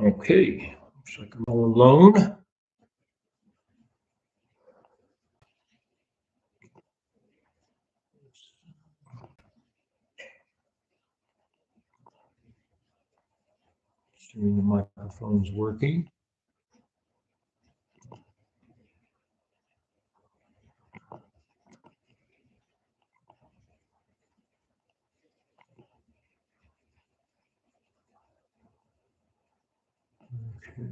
Okay, looks like I'm all alone. Assuming the microphone's working. Okay.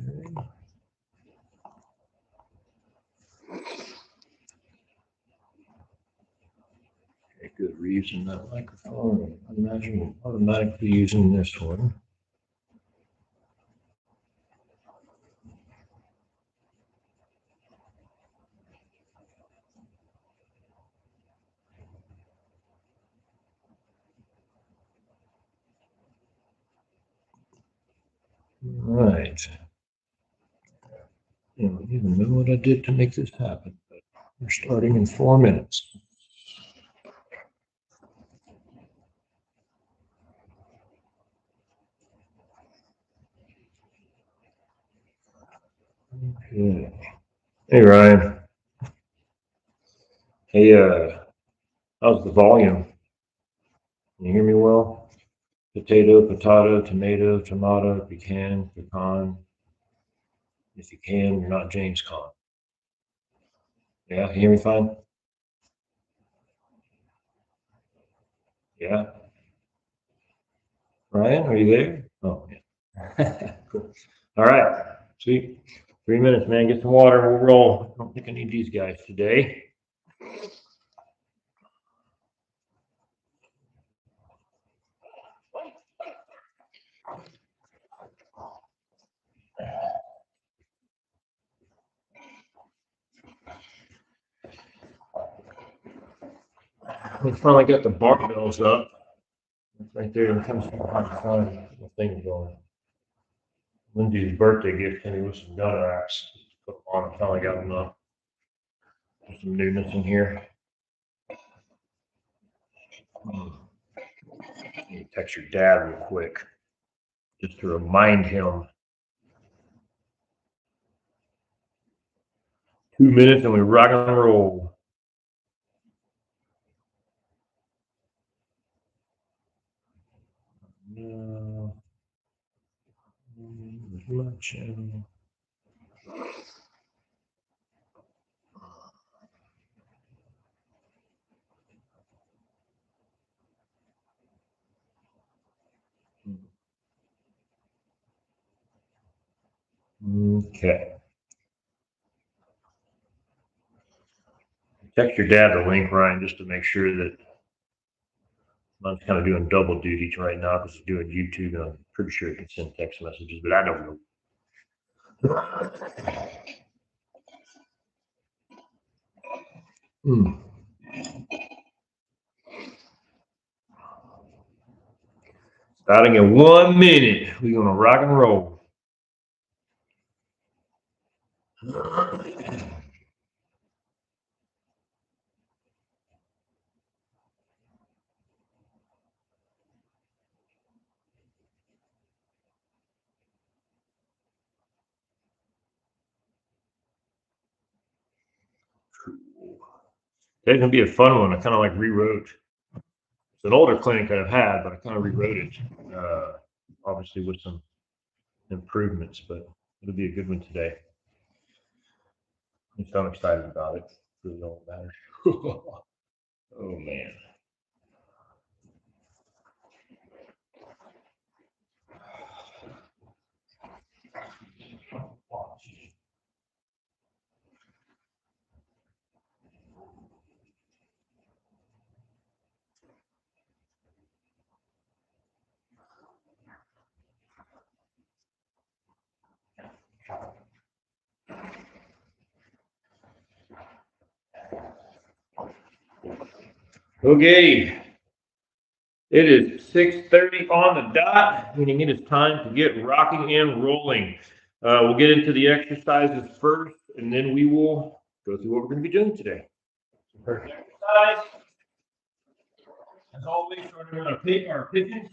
Okay, good. We're using that microphone. I imagine we're automatically using this one. All right. I don't even know what I did to make this happen, but we're starting in 4 minutes. Okay. Hey, Ryan. Hey, how's the volume? Can you hear me well? Potato, potato, tomato, tomato, if you can, pecan. If you can, you're not James Caan. Yeah, can you hear me fine? Yeah. Ryan, are you there? Oh, yeah. Cool. All right. Sweet. 3 minutes, man. Get some water. We'll roll. I don't think I need these guys today. We finally got the barbells up. Right there, and comes from the thing going. Lindsay's birthday gift to me with some gun racks. Put them on. I finally got them up. There's some newness in here. You text your dad real quick, just to remind him. 2 minutes and we rock and roll. No. Where's my channel? Okay. Text your dad the link, Ryan, just to make sure that I'm kind of doing double duty right now because he's doing YouTube, and I'm pretty sure he can send text messages, but I don't know. Starting in 1 minute, we're gonna rock and roll. Today's gonna be a fun one. I kind of like rewrote. It's an older clinic that I've had, but I kind of rewrote it, obviously with some improvements, but it'll be a good one today. At least I'm excited about it. Really all that matters. Oh man. Okay, it is 6:30 on the dot, meaning it is time to get rocking and rolling. We'll get into the exercises first, and then we will go through what we're going to be doing today. First exercise, as always, we're going to pick our pigeons.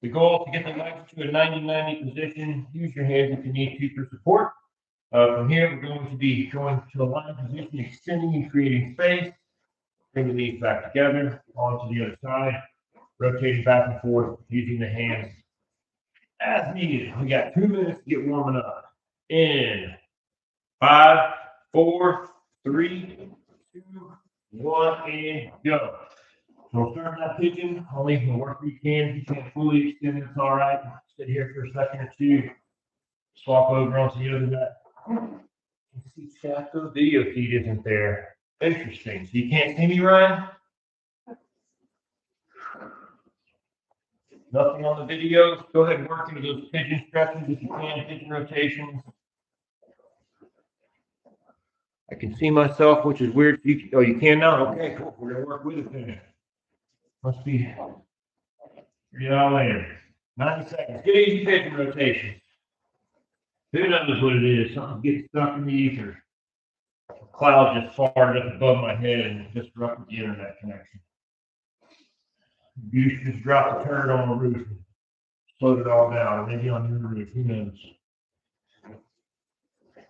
The goal is to get the legs to a 90-90 position. Use your hands if you need to for support. From here, we're going to be going to a lying position, extending and creating space. Bring the knees back together, onto the other side, rotating back and forth, using the hands as needed. We got 2 minutes to get warming up. In 5, 4, 3, 2, 1, and go. So we'll start that pigeon. Only you can work where you can. If you can't fully extend it, it's all right. Sit here for a second or two. Swap over onto the other side. You see, chat, the video feed isn't there. Interesting. So you can't see me, Ryan? Nothing on the videos. Go ahead and work into those pigeon stretches if you can, pigeon rotations. I can see myself, which is weird. You can now? Okay, cool. We're going to work with it then. Must be pretty all later. 90 seconds. Get easy pigeon rotations. Who knows what it is? Something gets stuck in the ether. A cloud just farted up above my head and disrupted the internet connection. Goose just dropped a turd on the roof and slowed it all down. Or maybe on your roof. Who knows?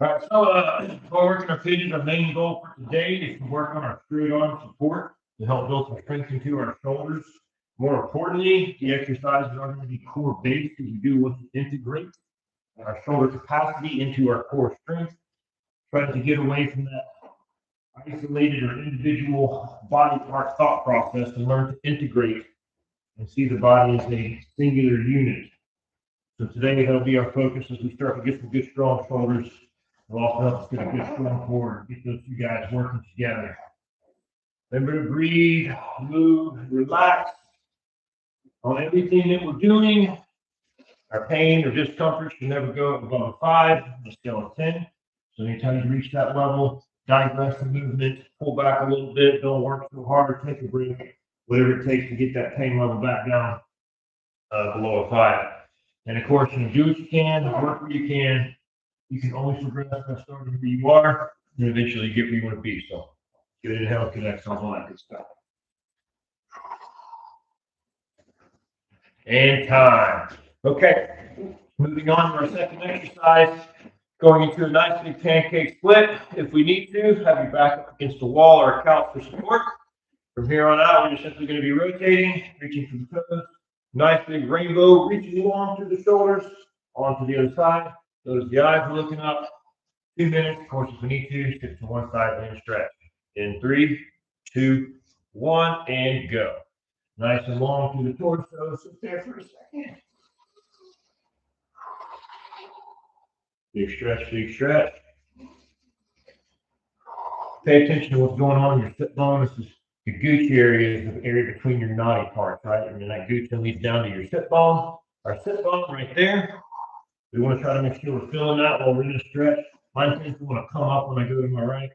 All right, so while working our pigeons, our main goal for today is to work on our straight arm support to help build some strength into our shoulders. More importantly, the exercises are going to be core based as we do want to integrate our shoulder capacity into our core strength, trying to get away from that isolated or individual body part thought process and learn to integrate and see the body as a singular unit. So today that'll be our focus as we start to get some good strong shoulders. It'll also help us get a good strong core, get those two guys working together. Remember to breathe, move, relax on everything that we're doing. Our pain or discomfort should never go above a 5 on a scale of 10. So anytime you reach that level, digress the movement, pull back a little bit, don't work so hard, take a break, whatever it takes to get that pain level back down below a 5. And of course, you do what you can, work where you can. You can always progress by starting where you are, and eventually get where you want to be. So good inhale, good exhale, all that good stuff. And time. Okay, moving on to our second exercise. Going into a nice big pancake split. If we need to, have your back up against a wall or a couch for support. From here on out, we're just simply going to be rotating, reaching for the toes. Nice big rainbow, reaching along through the shoulders, onto the other side. Notice the eyes are looking up. 2 minutes. Of course, if we need to, stick to one side and stretch. In 3, 2, 1, and go. Nice and long through the torso. Sit there for a second. Big stretch, big stretch. Pay attention to what's going on in your sit bone. This is the gooch area, is the area between your knotty parts, right? And then that gooch then leads down to your sit bone. Our sit bone right there. We want to try to make sure we're feeling that while we're in a stretch. Mine tends to want to come up when I go to my right.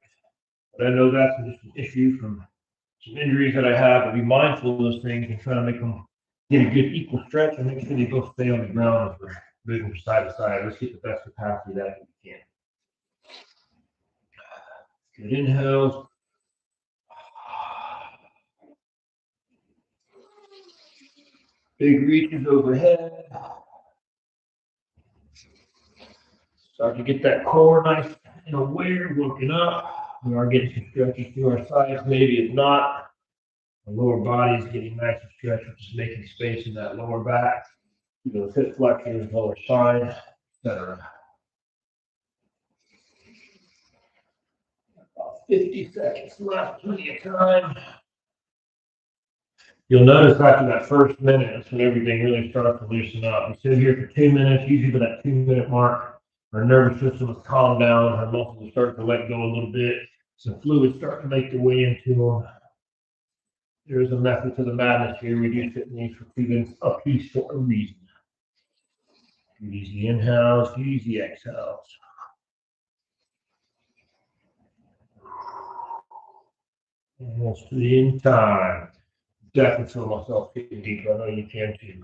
But I know that's just an issue from some injuries that I have. But be mindful of those things and try to make them get a good equal stretch and make sure they both stay on the ground as we're moving from side to side. Let's get the best capacity that we can. Good inhales. Big reaches overhead. Start to get that core nice and aware, looking up. We are getting some stretches through our sides. Maybe it's not. The lower body is getting nice and stretched, which is making space in that lower back. Those hip flexors, lower spine, etc. About 50 seconds left, plenty of time. You'll notice after that first minute, that's when everything really starts to loosen up. We sit here for 2 minutes, usually by that 2-minute mark, our nervous system is calmed down, our muscles start to let go a little bit, some fluids start to make their way into them. There is a method to the madness here. We do sit in these for 2 minutes apiece for a reason. Easy inhales, easy exhales. Almost to the end time. Definitely feel myself getting deeper. I know you can too.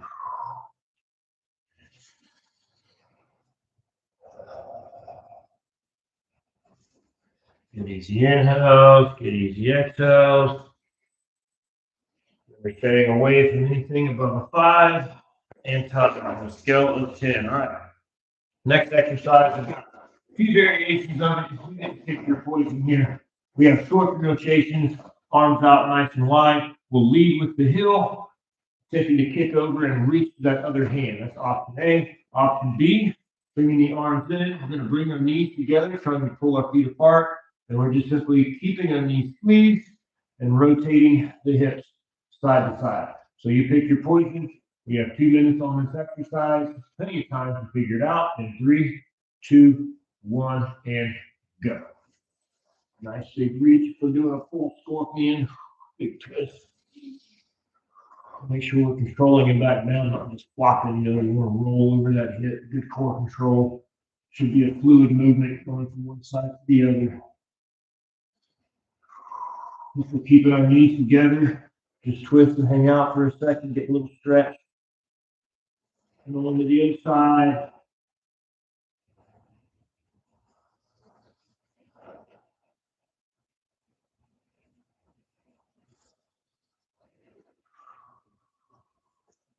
Get easy inhales, get easy exhales. We're staying away from anything above a 5. and touch on the scale of 10. All right. Next exercise, we've got a few variations of it. We didn't pick your poison here. We have short rotations, arms out nice and wide. We'll lead with the heel, attempting to kick over and reach that other hand. That's option A. Option B, bringing the arms in. We're going to bring our knees together, trying to pull our feet apart. And we're just simply keeping our knees squeezed and rotating the hips side to side. So you pick your poison. We have 2 minutes on this exercise. Plenty of time to figure it out. In 3, 2, 1, and go. Nice big reach. We're doing a full scorpion. Big twist. Make sure we're controlling him back down, not just flopping. You want to roll over that hip. Good core control. Should be a fluid movement going from one side to the other. We're keeping our knees together. Just twist and hang out for a second. Get a little stretch. And on to the other side.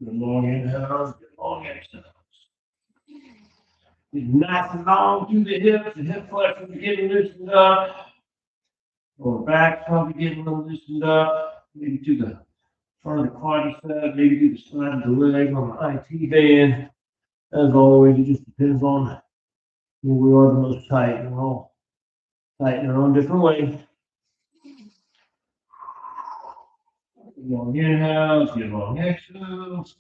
Good long inhales, good long exhales. Get nice and long through the hips. The hip flexors are getting loosened up. Lower back's probably getting a little loosened up. Maybe to the front of the quadricep, maybe to the side of the leg on the IT band. As always, it just depends on where we are the most tight. We're all tight in our own different ways. Long inhales, get long exhales.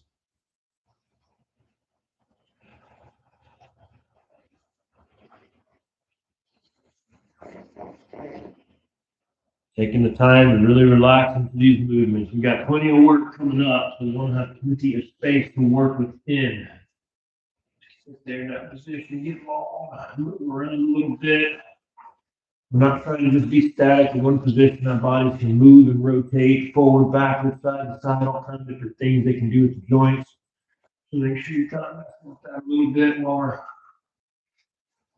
Taking the time to really relax into these movements. We've got plenty of work coming up, so we want to have plenty of space to work within. Sit there in that position, get long, move around a little bit. We're not trying to just be static in one position. Our bodies can move and rotate forward, backward, side to side, all kinds of different things they can do with the joints. So make sure you're kind of messing with that a little bit while we're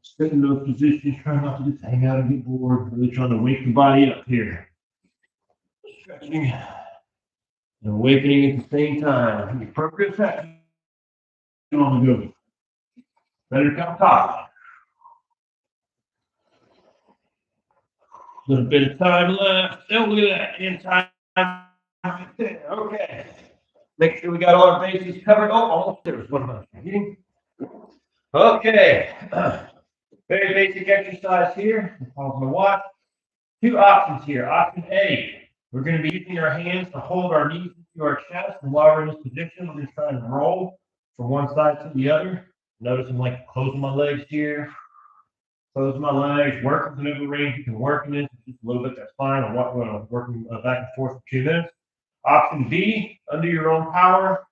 sitting in those positions. Try not to just hang out and get bored. Really trying to wake the body up here. Stretching and awakening at the same time. The appropriate section on the go. Better come top. A little bit of time left. Oh, look at that. In time. Okay. Make sure we got all our bases covered. Oh, almost there. What am I forgetting? Okay. Very basic exercise here. Pause my watch. 2 options here. Option A, we're going to be using our hands to hold our knees into our chest. And while we're in this position, we're going to try and roll from one side to the other. Notice I'm like closing my legs here. Close my legs, work within the range you can work in it. Just a little bit, that's fine. I'm working back and forth for 2 minutes. Option B, under your own power.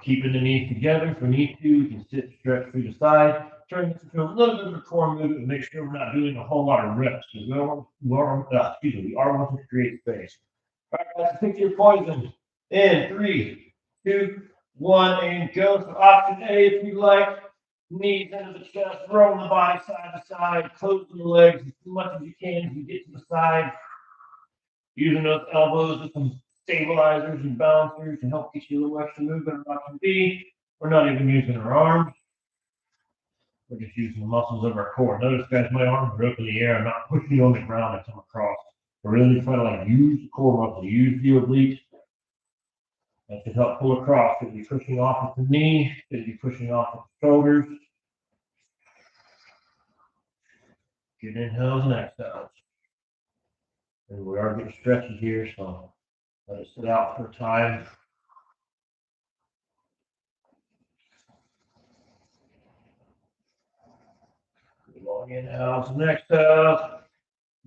Keeping the knees together. If we need to, we can sit, stretch through the side. Turn this into a little bit of a core movement and make sure we're not doing a whole lot of reps. Because we are wanting to create space. All right, guys, pick your poison. In 3, 2, 1, and go. So option A, if you like. Knees into the chest, rolling the body side to side, closing the legs as much as you can as you get to the side. Using those elbows as some stabilizers and balancers to help get you a little extra movement. Option B, we're not even using our arms. We're just using the muscles of our core. Notice, guys, my arms are up in the air. I'm not pushing on the ground to come across. We're really trying to like use the core muscle, use the obliques. That should help pull across. Could be pushing off with the knee, could be pushing off with the shoulders. Good inhales and exhales. And we are getting stretchy here, so let it sit out for time. Long inhales and exhales.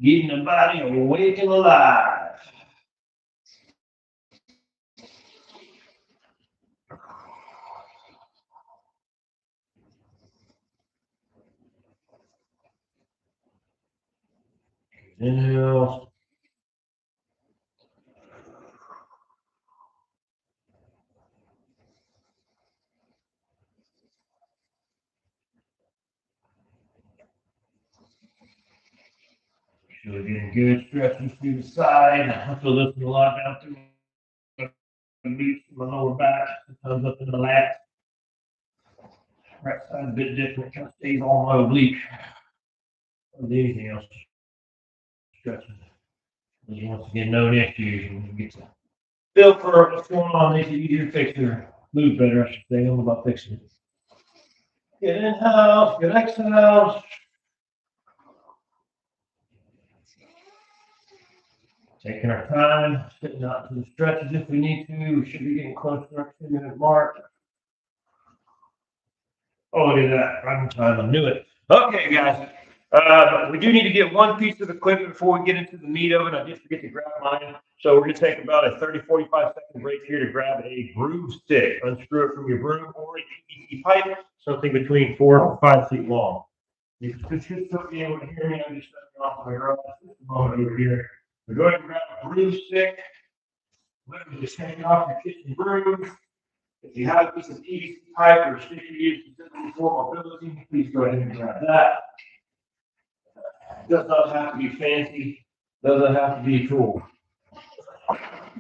Getting the body awake and alive. Inhale. Sure, getting good stretching through the side. I feel lifting a lot down through glutes, my lower back, sometimes up in the lat. Right side's a bit different, kind of stays all my oblique. Don't do anything else. Stretching. Once again, no issues. You get to feel for what's going on, makes it easier to fix or move better, I should say. I don't know about fixing it. Good inhales, good exhales. Taking our time, sitting out to the stretches if we need to. We should be getting close to our 2-minute mark. Oh, look at that. Right on time. I knew it. Okay, guys. We do need to get one piece of equipment before we get into the meat of it. I did forget to grab mine. So we're going to take about a 30, 45-second break here to grab a broom stick. Unscrew it from your broom or a PVC pipe, something between 4 or 5 feet long. You should still be able to hear me. I'm just stepping off my garage just a moment over here. So go ahead and grab a broomstick. Literally just take it off your kitchen broom. If you have a piece of PVC pipe or stick you use specifically for mobility, please go ahead and grab that. It does not have to be fancy. Doesn't have to be a tool.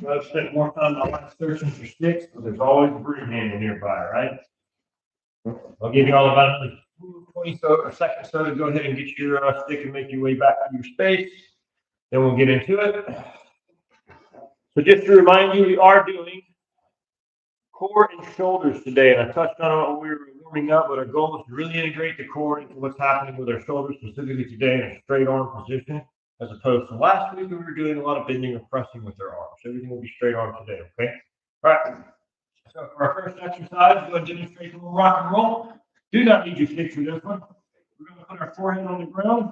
So I've spent more time in my life searching for sticks, but there's always a broom handle nearby, right? I'll give you all about another 20 seconds so to go ahead and get your stick and make your way back to your space. Then we'll get into it. So just to remind you, we are doing core and shoulders today, and I touched on it when we were warming up, but our goal is to really integrate the core into what's happening with our shoulders, specifically today in a straight arm position, as opposed to last week we were doing a lot of bending and pressing with our arms. Everything will be straight arm today, okay? All right. So for our first exercise, we're going to demonstrate a little rock and roll. Do not need your stick for this one. We're going to put our forehead on the ground.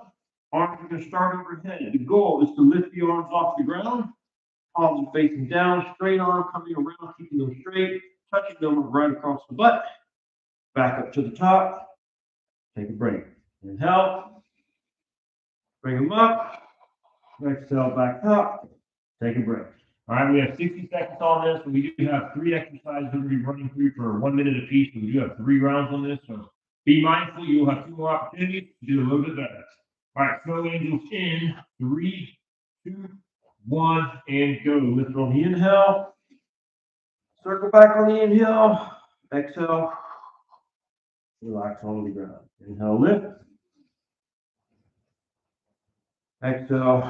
Arms are going to start overhead. The goal is to lift the arms off the ground. Palms facing down, straight arm coming around, keeping them straight, touching them right across the butt. Back up to the top. Take a break. Inhale. Bring them up. Exhale, back up. Take a break. All right, we have 60 seconds on this, and we do have 3 exercises we're going to be running through for 1 minute apiece. So we do have 3 rounds on this, so be mindful. You'll have 2 more opportunities to do a little bit better. All right, slow angels in 3, 2, 1, and go. Lift on the inhale. Circle back on the inhale. Exhale. Relax on the ground. Inhale, lift. Exhale.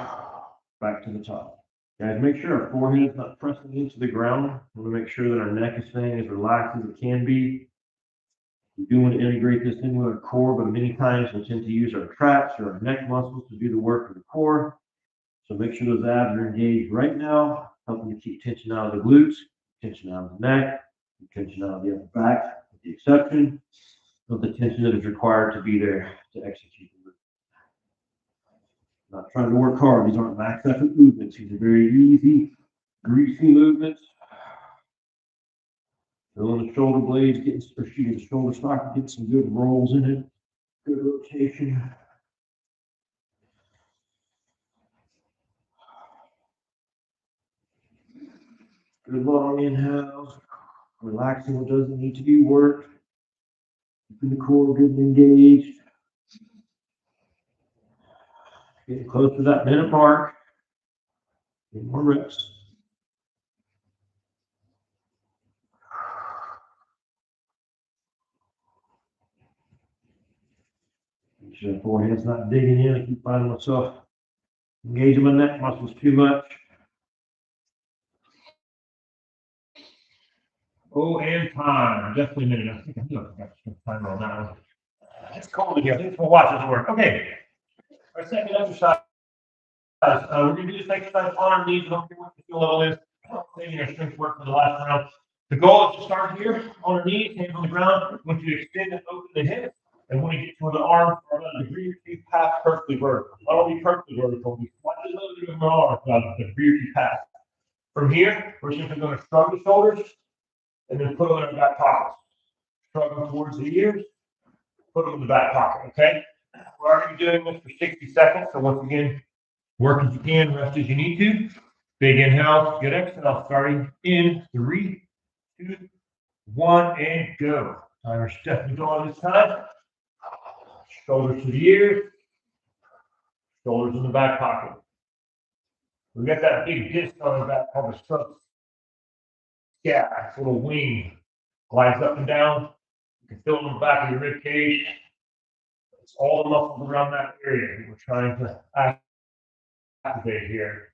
Back to the top. Guys, make sure our forehead is not pressing into the ground. We want to make sure that our neck is staying as relaxed as it can be. We do want to integrate this in with our core, but many times we tend to use our traps or our neck muscles to do the work of the core. So make sure those abs are engaged right now, helping to keep tension out of the glutes, tension out of the neck, tension out of the upper back, with the exception of the tension that is required to be there to execute the movement. Not trying to work hard. These aren't max effort movements. These are very easy, greasy movements. Filling the shoulder blades, the shoulder socket, get some good rolls in it, good rotation. Good long inhales, relaxing what doesn't need to be worked. Keeping the core good and engaged. Getting close to that minute mark. Get more reps. Make sure the forehead's not digging in. I keep finding myself engaging my neck muscles too much. Oh, and time. Definitely a minute. I think I got some timer on that one. It's cold in here. I think we'll watch this work. Okay. Our second exercise. We're going to do this exercise on our knees. Don't care what the skill level is. Saving our strength work for the last round. The goal is to start here on our knees, hands on the ground. I want you to extend and open the hips. And when you get to the arms are about a degree or 2 past perfectly vertical. Not only perfectly vertical, we slightly limited with our arms about a degree or 2 past. From here, we're simply going to shrug the shoulders and then put them in our back pockets. Shrug them towards the ears, put them in the back pocket, okay? We're already doing this for 60 seconds, so once again, work as you can, rest as you need to. Big inhale, good exhale, starting in 3, 2, 1, and go. Timer's definitely going this time. Shoulders to the ears, shoulders in the back pocket. We got that big disc on our back called the scap, little wing, glides up and down. You can feel it in the back of your rib cage. It's all the muscles around that area that we're trying to activate here.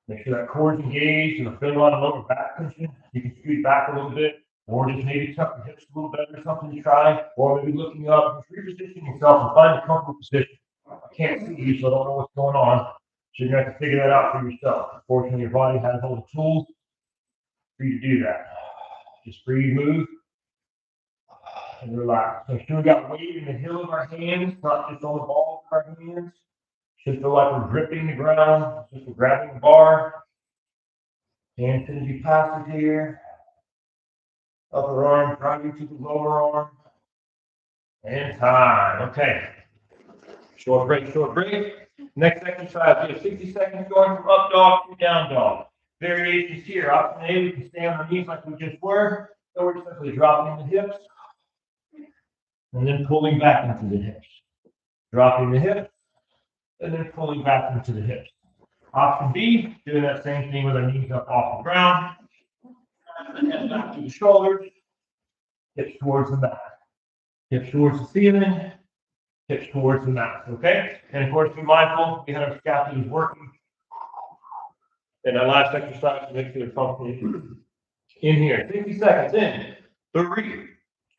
Make sure that core is engaged and feel a lot of lower back tension. You can scoot back a little bit, or just maybe tuck your hips a little better, something to try, or maybe looking up, just reposition yourself and find a comfortable position. I can't see you, so I don't know what's going on. So you're going to have to figure that out for yourself. Fortunately, your body has all the tools for you to do that. Just breathe, move, and relax. Make sure we got weight in the heel of our hands, not just on the balls of our hands. Should feel like we're gripping the ground, just we're grabbing the bar. Hand synergy passes here. Upper arm driving to the lower arm. And time. Okay. Short break, short break. Next exercise, we have 60 seconds going from up dog to down dog. Variations here. Option A, we can stay on our knees like we just were. So we're simply dropping the hips and then pulling back into the hips. Dropping the hips and then pulling back into the hips. Option B, doing that same thing with our knees up off the ground. And head back to the shoulders. Hips towards the mat. Hips towards the ceiling. Hips towards the mat. Okay? And of course, be mindful, we had our scapulas working. And our last exercise to make sure they're functioning in here. 60 seconds in. 3,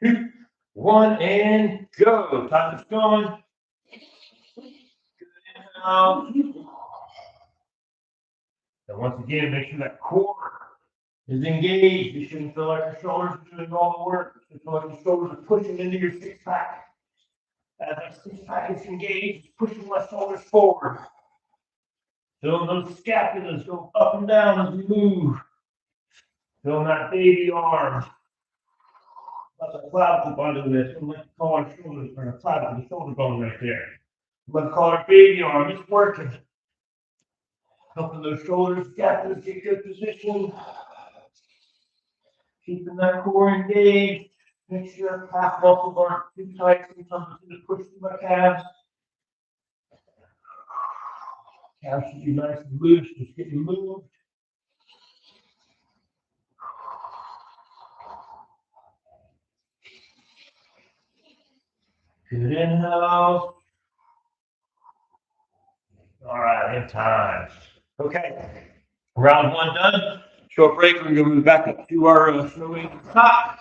2, 1, and go. Time is going. Good inhale. And once again, make sure that core is engaged. You shouldn't feel like your shoulders are doing all the work. You should feel like your shoulders are pushing into your six-pack. As that six-pack is engaged, it's pushing my shoulders forward. Feeling those scapulas go up and down as we move. Feeling that baby arm. That's a clavicle, by the way. It's like to call our shoulders, or a clavicle, the shoulder bone right there. Let's call our baby arm. It's working. Helping those shoulders, scapulas get good position. Keeping that core engaged. Make sure calf muscles aren't too tight. Sometimes it's going to push through my calves. Calves should be nice and loose. Just getting moved. Good inhale. All right, in time. Okay, round one done. Short break. We're going to move back up to our snow angel top.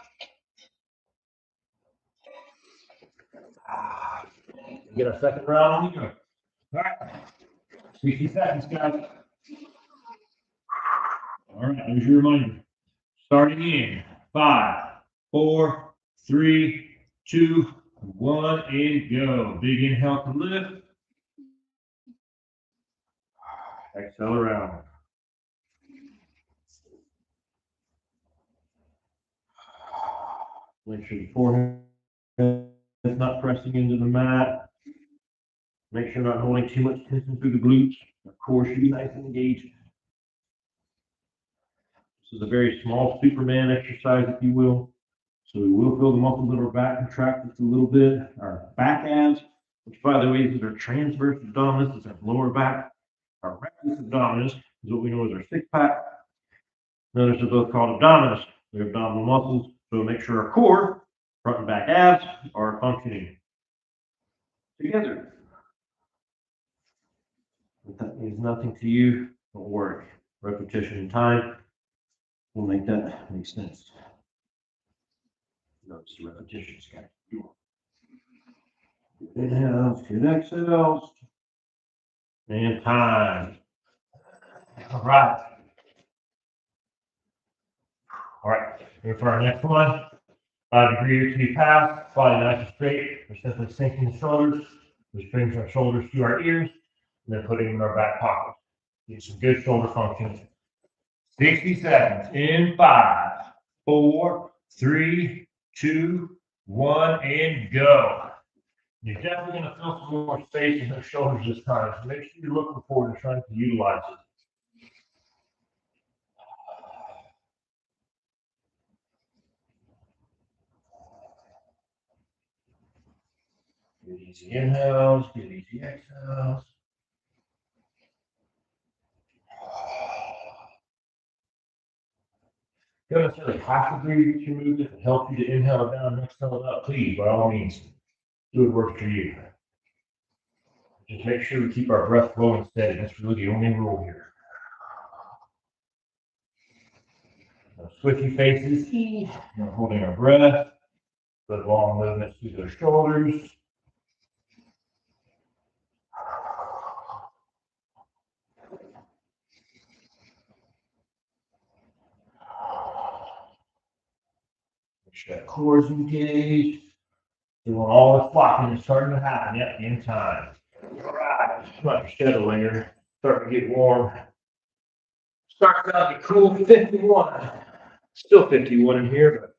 Get our second round on you. All right, 60 seconds, guys. All right, here's your reminder. Starting in 5, 4, 3, 2, 1, and go. Big inhale to lift. Exhale around. Make sure the forehead is not pressing into the mat. Make sure you're not holding too much tension through the glutes. The core should be nice and engaged. This is a very small Superman exercise, if you will. So we will feel the muscles of our back contract just a little bit. Our back abs, which by the way, these are transverse abdominis, this is our lower back. Our rectus abdominis is what we know as our six-pack. Notice they're both called abdominis. They're abdominal muscles. So make sure our core, front and back abs, are functioning together. If that means nothing to you, don't worry. Repetition and time will make that make sense. Notice the repetitions, guys. Good inhales, good exhales, and time. All right. All right, here for our next one. 5 degrees to pass, body nice and straight. We're simply sinking the shoulders, which brings our shoulders to our ears, and then putting them in our back pocket. Get some good shoulder function. 60 seconds in 5, 4, 3, 2, 1, and go. You're definitely going to feel some more space in those shoulders this time. So make sure you're looking forward to trying to utilize it. Good easy inhales, good easy exhales. You don't necessarily have to breathe with your movement. If it helps you to inhale down and exhale out, please, by all means, do what works for you. Just make sure we keep our breath flowing steady. That's really the only rule here. No squishy faces, no holding our breath, but long movements through the shoulders. Make sure that core is engaged. So when all the flocking is starting to happen, yep, in time. All right, my shadow layer starting to get warm. Starts out to be cool 51. Still 51 in here,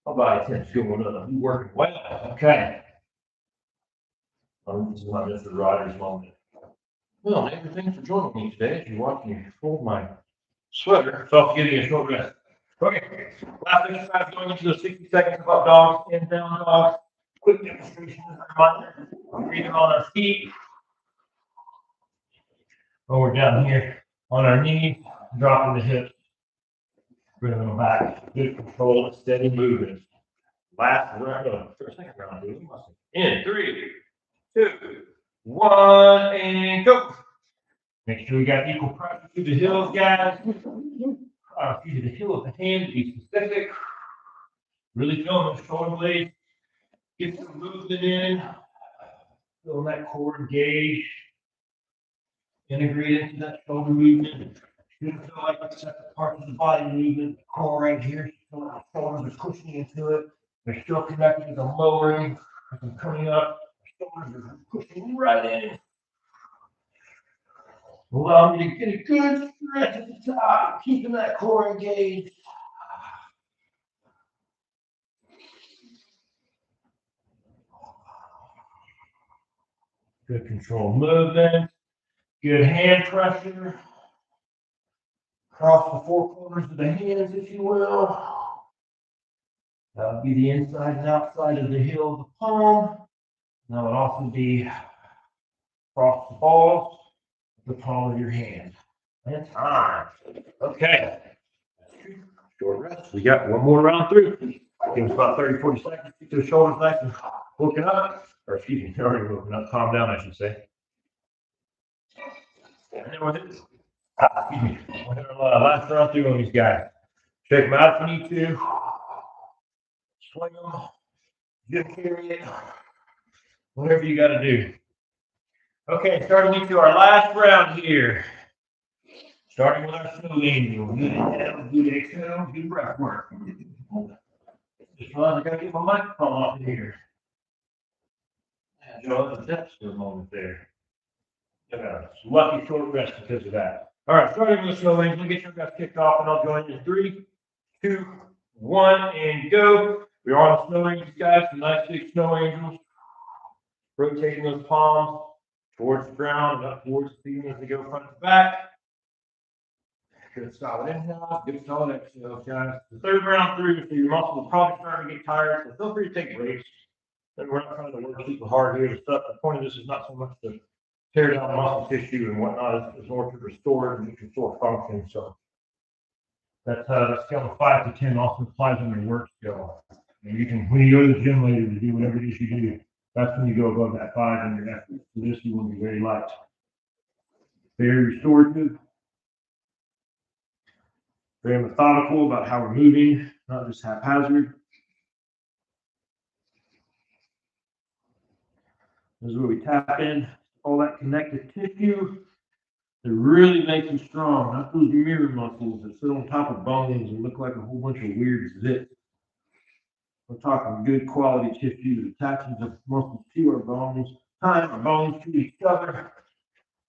but my body tends to feel up. I'm working well. Okay. This is my Mr. Rogers moment. Well, Nate, thanks for joining me today. As you watch me fold my sweater, so I'll give you a short rest. Okay. Last exercise going into the 60 seconds of up dogs and down dogs. Quick demonstration as a reminder. We're breathing on our feet. When we're down here on our knees, dropping the hips, bringing them back. Good control, steady movement. Last round, second round, in 3, 2, 1, and go. Make sure we got equal pressure through the heels, guys. Through the heel of the hand to be specific. Really feeling those shoulder blades. Get some movement in. Feeling that core engage. Integrate into that shoulder movement. You feel like it's separate parts of the body movement. The core right here. Feel like the shoulders are pushing into it. They're still connected to the lowering. As I'm coming up, the shoulders are pushing right in. Allow me to get a good stretch at the top, keeping that core engaged. Good control movement. Good hand pressure. Across the four corners of the hands, if you will. That would be the inside and outside of the heel of the palm. That would also be across the balls, the palm of your hand. And time. Okay. Short rest. We got one more round through. Give us about 30, 40 seconds. Keep those shoulders nice and woken up. Or excuse me, already woken up. Calm down, I should say. And then we'll hit, we'll hit our last round through on these guys. Shake them out if you need to. Swing them. Just carry it. Whatever you got to do. Okay, starting into our last round here. Starting with our snow angel. Good inhale, good exhale, good breath work. Just realized I got to get my microphone off of here. Joe, the depths for a moment there. Lucky short rest because of that. All right, starting with the snow angel. Get your guys kicked off, and I'll join you in 3, 2, 1, and go. We're on the snow angels, guys. Some nice big snow angels. Rotating those palms towards the ground and up towards the ceiling as they go front to back. Good solid inhale, good solid exhale, guys. The third round through, so your muscles are probably starting to get tired, so feel free to take breaks. And we're not trying to work super hard here to stuff. The point of this is not so much to tear down muscle tissue and whatnot, it's more to restore it and restore function. So that scale of 5 to 10 also applies on your work skill. And you can, when you go to the gym later to do whatever it is you do, that's when you go above that 5 in your effort. So this you want to be very light. Very restorative. Very methodical about how we're moving, not just haphazard. This is where we tap in all that connective tissue that really makes them strong, not those mirror muscles that sit on top of bones and look like a whole bunch of weird zits. We're talking good quality tissue that attaches the muscles to our bones, tying our bones to each other,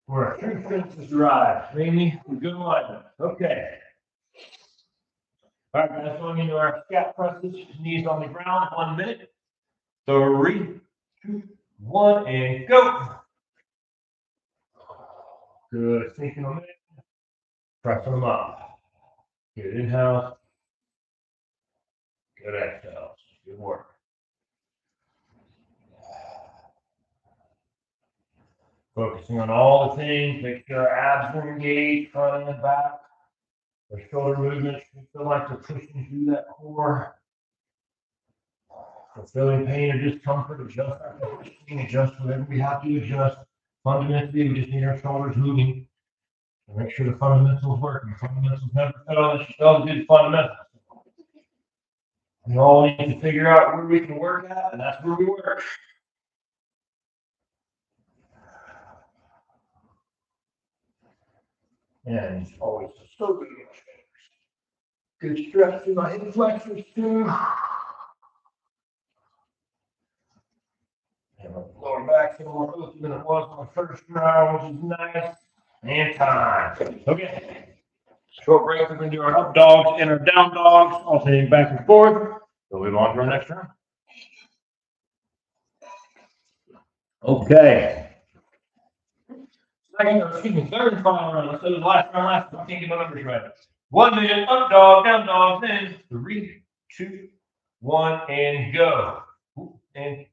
where our true strength is derived, mainly with good alignment. Okay. All right, guys, going into our scat presses, knees on the ground, 1 minute. 3, 2, 1, and go. Good, sinking them in, pressing them up. Good inhale. Good exhale. Good work. Focusing on all the things, make sure our abs are engaged, front and back. The shoulder movements, you feel like they're pushing through that core. For feeling pain or discomfort, adjust our positioning, adjust whatever we have to adjust. Fundamentally, we just need our shoulders moving to make sure the fundamentals work. The fundamentals never fail unless you fail to do the fundamentals. We all need to figure out where we can work at, and that's where we work. And it's always so good. Good stretch through my hip flexors too. And my lower back's a little more open than it was on the first round, which is nice. And time. Okay. Short break. We're going to do our up dogs and our down dogs, alternating back and forth. We'll move on to our next round. Okay. Third and final round. Let's do the last round. I can't get my numbers right. 1 minute, up dog, down dog, then 3, 2, 1, and go. And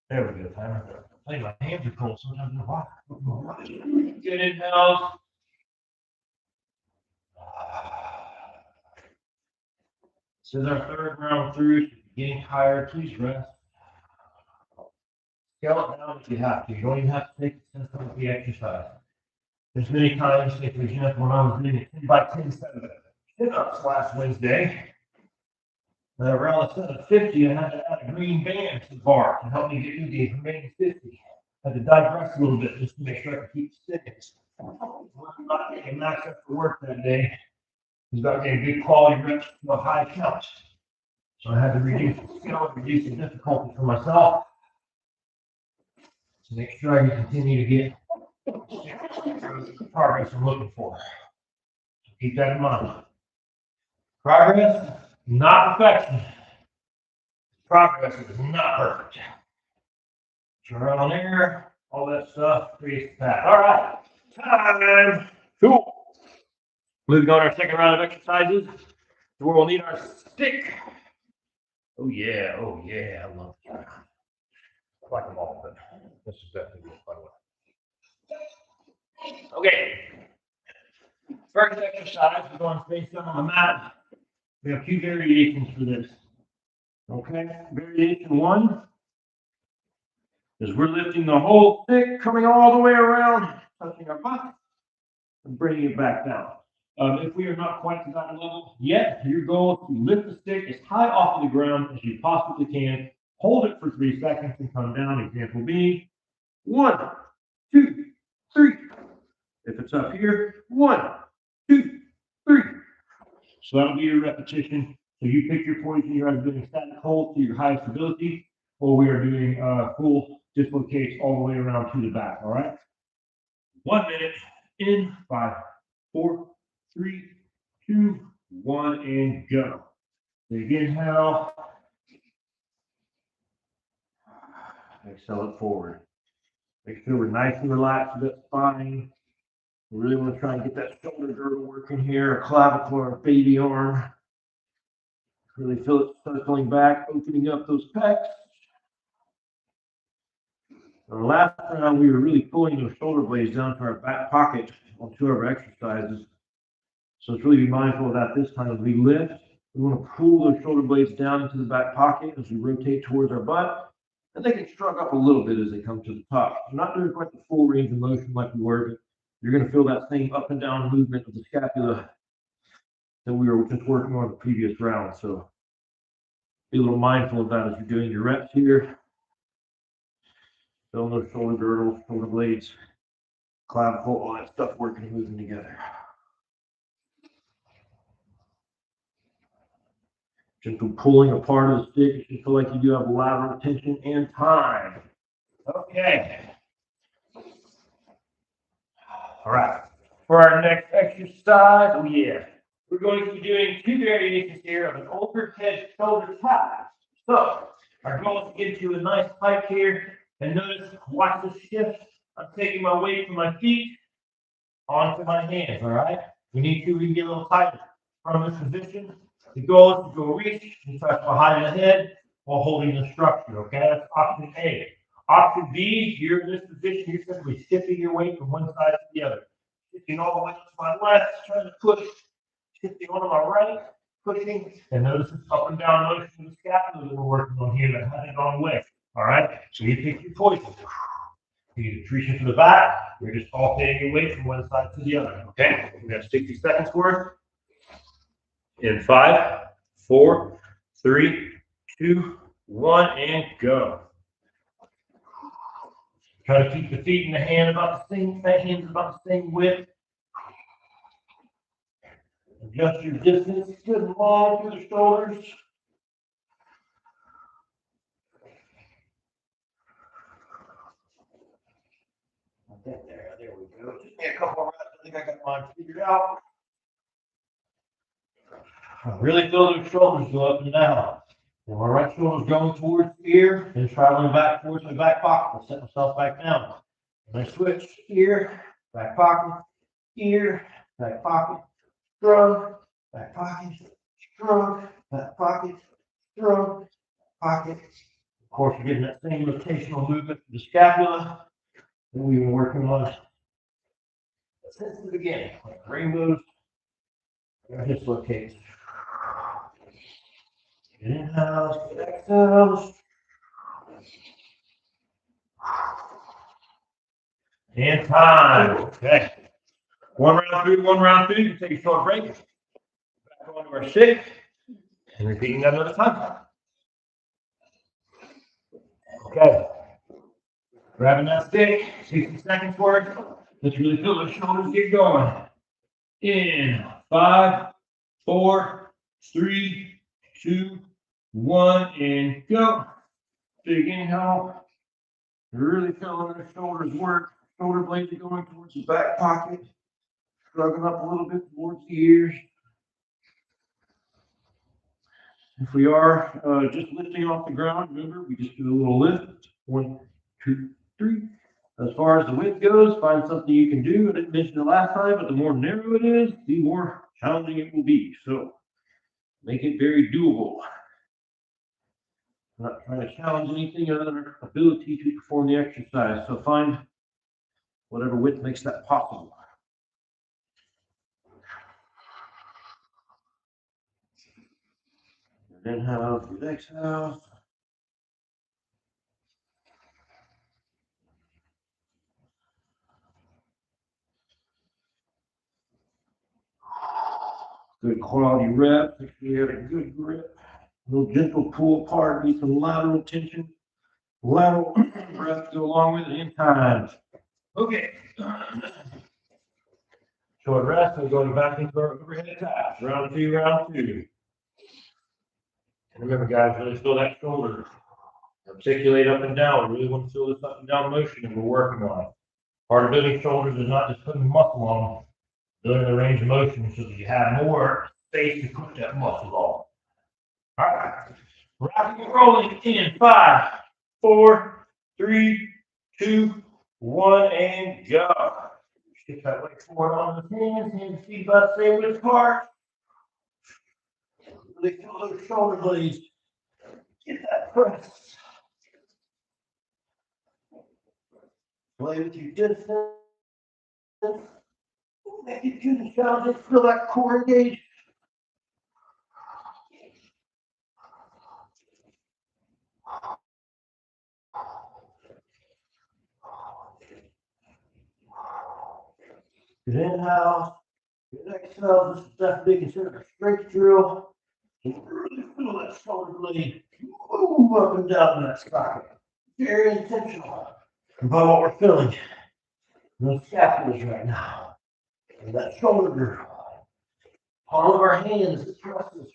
there we go. Timer. My hands are cold. Sometimes they're hot. Good inhale. This is our third round through. If you're getting tired, please rest. Scale it down if you have to. You don't even have to take a sense of the exercise. There's many times, like for example, when I was doing a 10 by 10 set of sit-ups last Wednesday, around the set of 50, I had to add a green band to the bar to help me get through the remaining 50. I had to digress a little bit just to make sure I could keep sticking. I was not getting max up for work that day. It was about getting good quality reps to a high count. So I had to reduce the scale, reduce the difficulty for myself to make sure I can continue to get the progress I'm looking for. So keep that in mind. Progress, not perfection. Progress is not perfect. Trial and error, all that stuff creates that. All right, time. Cool. Moving on to our second round of exercises, where we'll need our stick. Oh yeah, I love that. I like them all, but this is definitely a fun one. Okay. First exercise, we're going face down on the mat. We have 2 variations for this. Okay, variation 1 is we're lifting the whole stick, coming all the way around, touching our butt, and bringing it back down. If we are not quite to that level yet, your goal is to lift the stick as high off the ground as you possibly can, hold it for 3 seconds, and come down. Example being 1, 2, 3. If it's up here, 1, 2, 3. So that'll be your repetition. So you pick your poison. You're either doing static hold to your highest ability, or we are doing full dislocates all the way around to the back. All right. 1 minute in 5, 4, 3, 2, 1, and go. Big inhale. Exhale it forward. Make sure we're nice and relaxed with that spine. We really want to try and get that shoulder girdle working here, a clavicle or a baby arm. Really feel it circling back, opening up those pecs. Our last round, we were really pulling those shoulder blades down to our back pocket on 2 of our exercises. So it's really be mindful of that this time as we lift. We want to pull those shoulder blades down into the back pocket as we rotate towards our butt. And they can shrug up a little bit as they come to the top. We're not doing quite the full range of motion like we were, but you're going to feel that same up and down movement of the scapula that we were just working on the previous round. So be a little mindful of that as you're doing your reps here. Feeling those shoulder girdles, shoulder blades, clavicle, all that stuff working and moving together. Gentle pulling apart of the stick. You feel like you do have lateral tension and time. Okay. All right. For our next exercise, we're going to be doing 2 variations here of an overhead shoulder tap. So our goal is to get into a nice pike here. And notice, watch the shift. I'm taking my weight from my feet onto my hands, all right? We can get a little tighter from this position. The goal is to go reach and touch behind the head while holding the structure, okay? That's option A. Option B, you're in this position, you're simply shifting your weight from one side to the other. Shifting all the way to my left, trying to push shifting onto my right, pushing, and notice this up and down motion of the scapula that we're working on here that had it on with. All right, so you pick your poison. You either reaching to the back, or just alternating your weight from one side to the other. Okay, we have 60 seconds worth. In 5, 4, 3, 2, 1, and go. Try to keep the feet and the hand about the same, hands about the same width. Adjust your distance good and long through the shoulders. There we go. Just me a couple of reps. I think I got mine figured out. I really feel those shoulders go up and down. And my right shoulder's going towards here and traveling back towards my back pocket. I'll set myself back down. And I switch here, back pocket, here, back pocket, shrug, back pocket, shrug, back pocket, shrug, pocket. Of course, you're getting that same rotational movement for the scapula that we've been working on since the beginning. Like rainbows, dislocates. Inhales, exhales. And time. Okay. One round through, You can take a short break. Back onto our stick. And repeating that another time. Okay. Grabbing that stick, 60 seconds worth. Let's really feel those shoulders get going. In 5, 4, 3, 2, 1, and go. Big inhale. Really feeling the shoulders work. Shoulder blades are going towards the back pocket. Shrugging up a little bit towards the ears. If we are just lifting off the ground, remember, we just do a little lift. 1, 2, 3. As far as the width goes, find something you can do. I didn't mention it last time, but the more narrow it is, the more challenging it will be. So make it very doable. I'm not trying to challenge anything other than our ability to perform the exercise. So find whatever width makes that possible. Inhale, exhale. Good quality rep. Make sure you have a good grip. A little gentle pull apart. Need some lateral tension. Lateral breath to go along with it in time. Okay. Short rest. We're going back into our overhead taps. Round 2, round 2. And remember, guys, really feel that shoulder. Articulate up and down. We really want to feel this up and down motion that we're working on. Part of building shoulders is not just putting muscle on them, building the range of motion so that you have more space to put that muscle on. All right. Rocking and rolling in 5, 4, 3, 2, 1, and go. Get that weight forward on the hands and feet about the same width apart. Really feel those shoulder blades. Get that press. Play with your distance. Make it good and challenging. Feel that core engaged. Good inhale. Good exhale. This is definitely considered a strength drill. You really feel that shoulder blade move up and down in that socket. Very intentional about what we're feeling. Those scapulas right now. And that shoulder girl. Palm of our hands, the thrusters.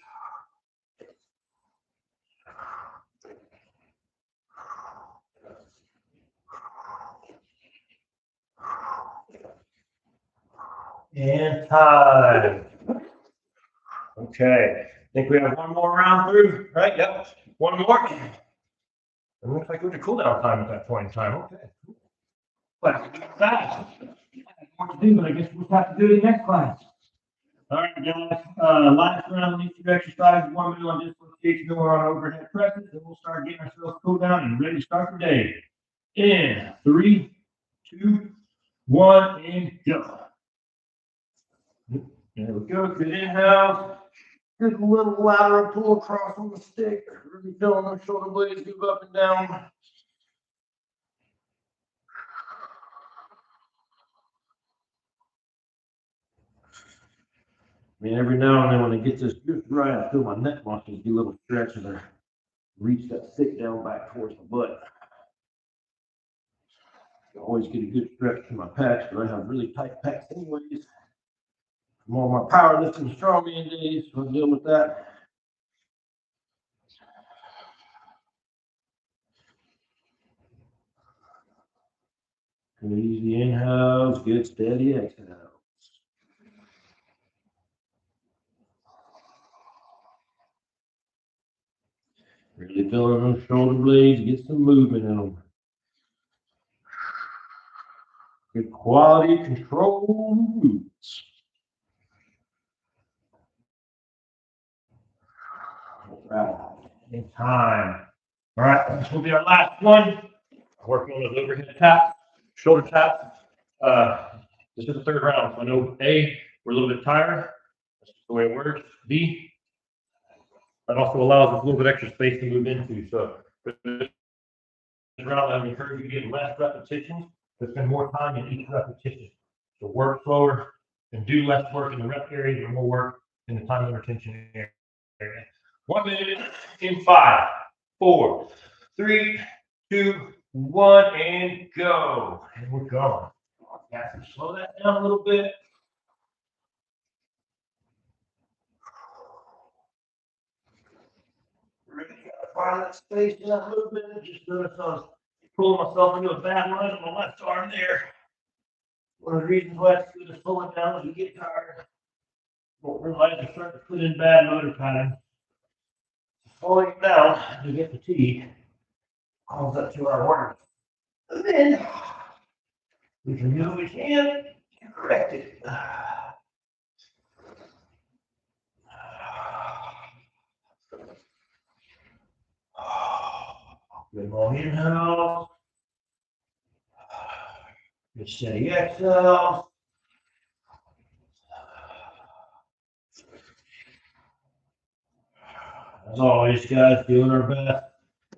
And time. Okay. I think we have one more round through, right? Yep. One more. It looks like we have a cool down time at that point in time. Okay. Well, fast. More to do, but I guess we'll have to do it in the next class. All right, guys. Last round of these 2 exercises, 1 minute on dislocation or on overhead presses, and we'll start getting ourselves cooled down and ready to start the day. In 3, 2, 1, and go. There we go. Good inhale. Good little lateral pull across on the stick. Really feeling those shoulder blades move up and down. I mean, every now and then when it gets this just right, I feel my neck muscles do a little stretch as I reach that stick down back towards my butt. I always get a good stretch to my pecs, but I have really tight pecs anyways. I'm on my powerlifting strongman days, so I deal with that. Good easy inhales, good steady exhales. Really feeling those shoulder blades, get some movement in them. Good quality control moves. In time. All right, this will be our last one. Working on those overhead taps, shoulder taps. This is the third round. So I know A, we're a little bit tired. That's the way it works. B, that also allows us a little bit extra space to move into. So for this round, I would encourage you to get less repetitions, but spend more time in each repetition. So work slower and do less work in the rep area and more work in the time and retention area. 1 minute in 5, 4, 3, 2, 1, and go. And we're going. Yeah, slow that down a little bit. Really gotta find that space in that movement. Just notice I was pulling myself into a bad line on my left arm there. One of the reasons why it's good to slow it down as you get tired. Don't realize you're starting to put in bad motor patterns. Slowing it down as you get fatigued calls up to our work. And then we can do what we can to correct it. Good long inhale. Good steady exhale. As always, guys, doing our best.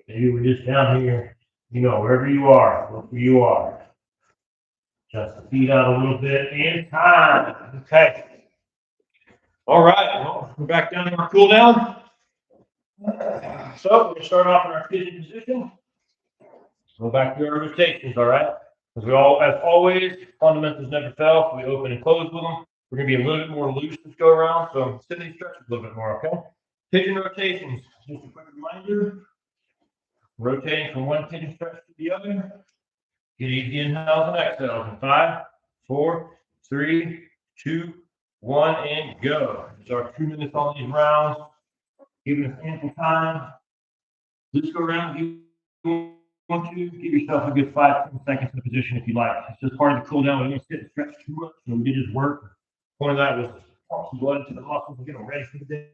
Maybe we're just down here, wherever you are, look where you are. Just the feet out a little bit in time. Okay. All right. Well, we're back down to our cool down. So we're going to start off in our pigeon position. Go back to our rotations, all right? As always, fundamentals never fail. So we open and close with them. We're going to be a little bit more loose this go around. So sit these stretches a little bit more, okay? Pigeon rotations. Just a quick reminder. Rotating from one pigeon stretch to the other. Get easy inhales and exhales in 5, 4, 3, 2, 1, and go. It's our 2 minutes on these rounds. Giving us ample time. Let's go around. You want to give yourself a good 5-10 seconds in the position if you like. It's just part of the cool down. We don't sit and stretch too much. So we did his work. Point of that was to pump some blood into the muscles and get them ready for the day.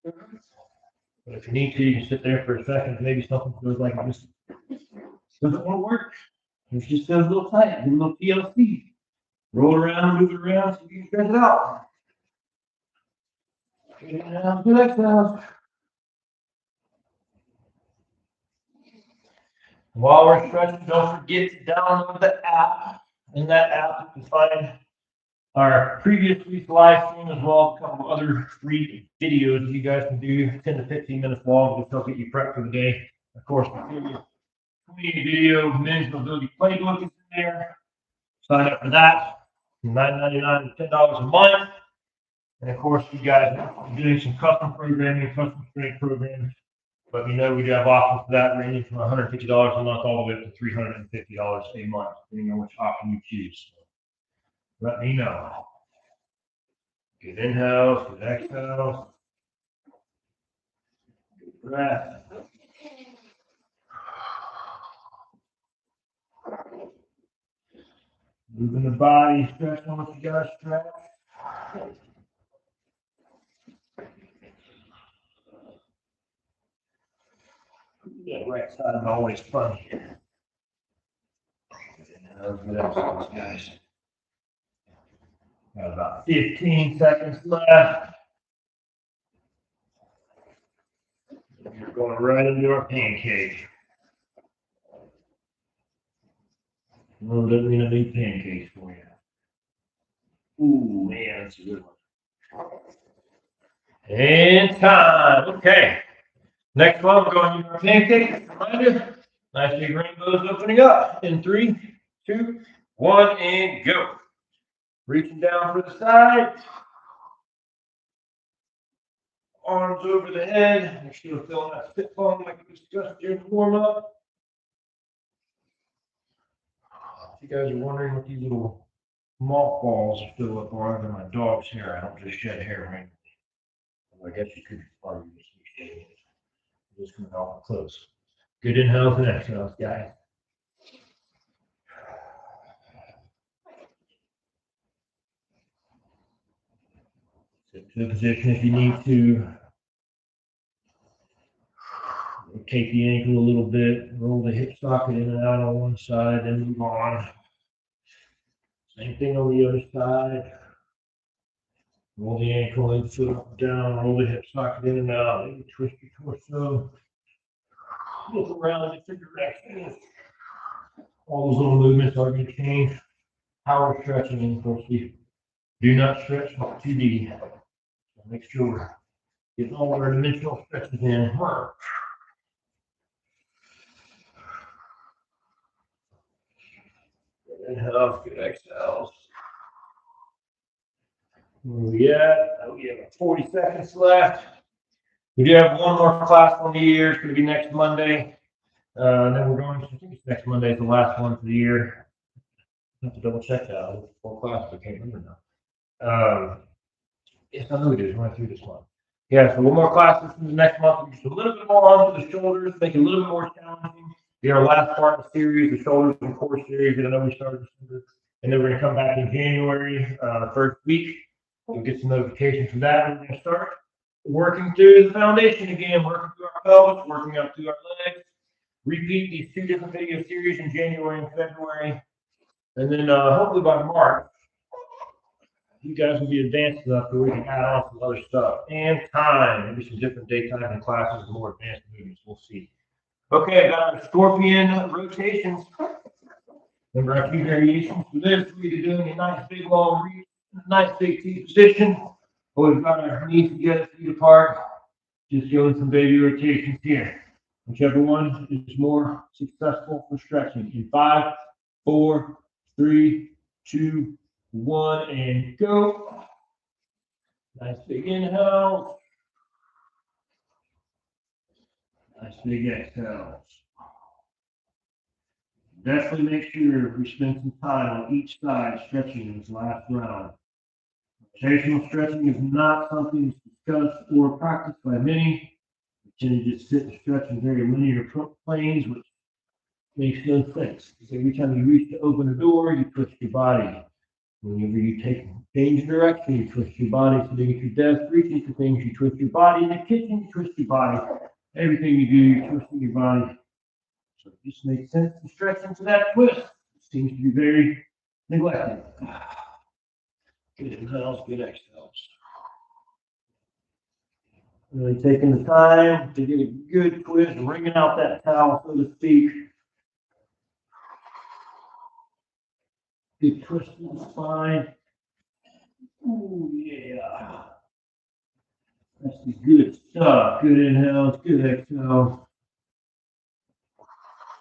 But if you need to, you can sit there for a second. Maybe something feels like it just doesn't want to work. It just feels a little tight. Do a little TLC. Roll around, move it around so you can stretch it out. Good inhale, good exhale. While we're stretching, don't forget to download the app. In that app, you can find our previous week's live stream as well as a couple of other free videos you guys can do, 10 to 15 minutes long, just help get you prepped for the day. Of course, the community video, men's mobility playbook is in there. Sign up for that. $9.99 to $10 a month. And of course, you guys are doing some custom programming, custom strength programs. Let me know. We do have options for that, ranging from $150 a month all the way up to $350 a month, depending on which option you choose. Let me know. Good inhales, good exhales. Good breath. Moving the body, stretching what you got to stretch. Yeah, right side is always funny. Good inhales, good exhales, guys. Got about 15 seconds left. You're going right into our pancake. No, doesn't mean I need pancakes for you. Ooh, man, that's a good one. And time. Okay. Next one, we're going to our pancake. Reminder, nice big rainbows opening up in 3, 2, 1, and go. Reaching down for the side. Arms over the head. You're still feeling that spit bone like we discussed during the warm up. If you guys are wondering what these little mothballs are still up are under my dog's hair, I don't just shed hair randomly. I guess you could argue this. Just coming off close. Good inhales and exhales, guys. Sit to a position if you need to. Rotate the ankle a little bit, roll the hip socket in and out on one side, then move on. Same thing on the other side. Roll the ankle and foot up and down, roll the hip socket in and out, maybe twist your torso. Look around in different directions. All those little movements are going to change power stretching, and of course we do not stretch off 2D. So make sure we're getting all our dimensional stretches in. Good inhales, good exhales. Where we at? We have 40 seconds left. We do have one more class on the year. It's going to be next Monday. Then we're going to, I think it's next Monday is the last one for the year. I have to double check that. Four classes, I can't remember now. Yes, I know we did. We went through this month. Yeah, so one more class for the next month. Just a little bit more onto the shoulders, make it a little bit more challenging. Be our last part of the series, the shoulders and core series that I know we started December. And then we're going to come back in January, the first week. We'll get some notifications from that. We're going to start working through the foundation again, working through our pelvis, working out through our legs. Repeat these 2 different video series in January and February. And then hopefully by March, you guys will be advanced enough where we can add on some other stuff. And time, maybe some different daytime and classes, more advanced movements. We'll see. Okay, I got our scorpion rotations. Remember our few variations for this. We're doing a nice big long reach, nice big T position. We've got our knees together, feet apart. Just doing some baby rotations here. Whichever one is more successful for stretching. In 5, 4, 3, 2, 1, and go. Nice big inhale. Nice big exhale. Definitely make sure we spend some time on each side stretching this last round. Rotational stretching is not something that's discussed or practiced by many. We tend to just sit and stretch in very linear planes, which makes no sense. Because every time you reach to open a door, you twist your body. Whenever you change direction, you twist your body. So that at your desk, reaching for things, you twist your body. In the kitchen, you twist your body. Everything you do, you're twisting your body. So it just makes sense to stretch into that twist. It seems to be very neglected. Good inhales, good exhales. Really taking the time to get a good twist, wringing out that towel, so to speak. Good twist in the spine. Ooh, yeah. That's the good stuff. Good inhales, good exhales.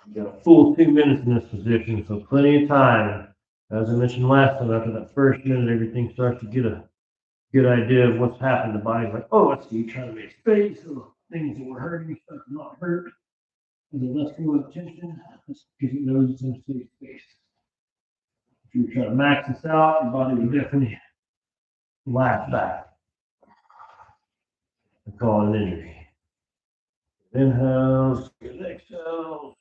You got a full 2 minutes in this position, so plenty of time. As I mentioned last time, after that first minute, everything starts to get a good idea of what's happened. The body's like, oh, let's see, trying to make space. So things that were hurting start to not hurt. And the less feel of tension, that's because it knows it's in a safe space. If you try to max this out, your body will definitely laugh back. I call it an injury. Inhales, good exhales.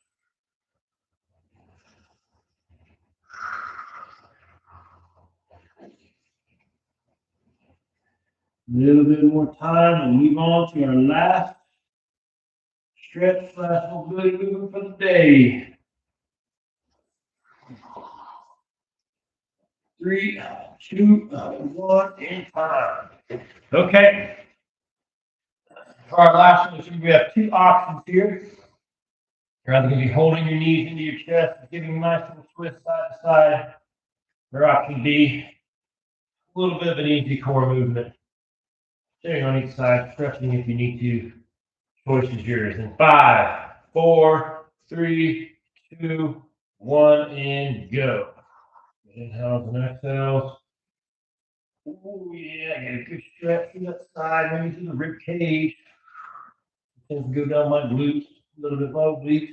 A little bit more time and move on to our last stretch / mobility movement for the day. 3, 2, 1, and time. Okay. For our last one, we have 2 options here. You're either going to be holding your knees into your chest, giving a nice little twist side to side, or option B, a little bit of an easy core movement. Sitting on each side, stretching if you need to. Choice is yours. In 5, 4, 3, 2, 1, and go. Inhales and exhales. Oh yeah, get a good stretch to that side, maybe to the rib cage. Things go down my glutes, a little bit low obliques.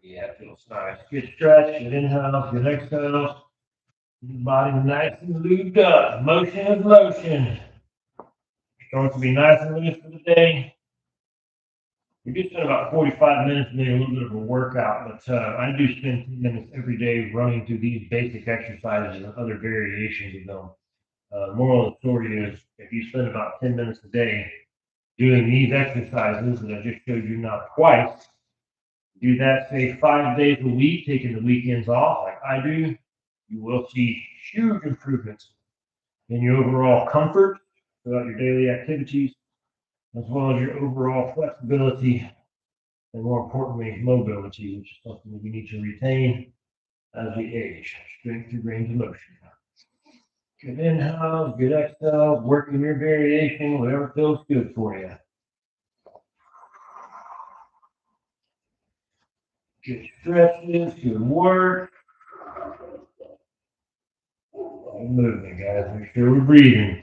Yeah, it feels nice. Good stretch, good inhales, good exhales. Body nice and lubed up. Motion is lotion. Going to be nice and loose for the day. We do spend about 45 minutes doing a little bit of a workout, but I do spend 10 minutes every day running through these basic exercises and other variations of them. Moral of the story is if you spend about 10 minutes a day doing these exercises that I just showed you now twice, do that, say 5 days a week, taking the weekends off like I do, you will see huge improvements in your overall comfort throughout your daily activities, as well as your overall flexibility and, more importantly, mobility, which is something that we need to retain as we age. Strength through range of motion. Good inhales, good exhales, working your variation, whatever feels good for you. Good stretches, good work. Moving, guys. Make sure we're breathing.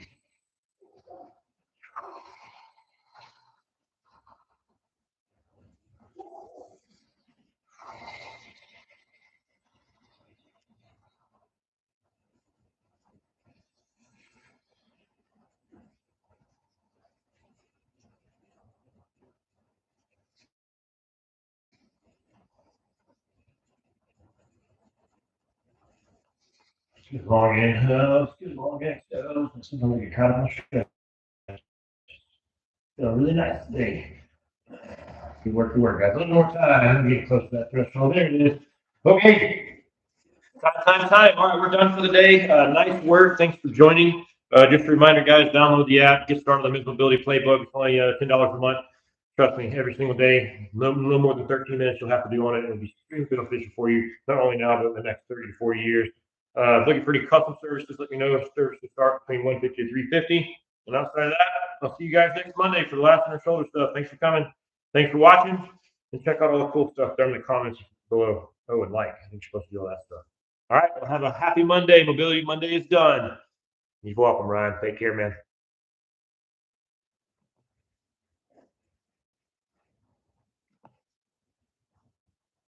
Good long inhales, good long exhales. Sometimes you kind of stretch. Feel really nice today. Good work, guys. A little more time. Get close to that threshold. There it is. Okay. Time. All right, we're done for the day. Nice work. Thanks for joining. Just a reminder, guys, download the app. Get started on the Mobility Playbook. It's only $10 a month. Trust me, every single day, no more than 13 minutes you'll have to do on it. It'll be extremely beneficial for you, not only now, but in the next 30 to 40 years. Looking for any custom services, let me know. Services start between 150 to 350. And outside of that, I'll see you guys next Monday for the last inner shoulder stuff. Thanks for coming. Thanks for watching. And check out all the cool stuff down in the comments below. Oh, and like. I think you're supposed to do all that stuff. All right. Well, have a happy Monday. Mobility Monday is done. You're welcome, Ryan. Take care, man.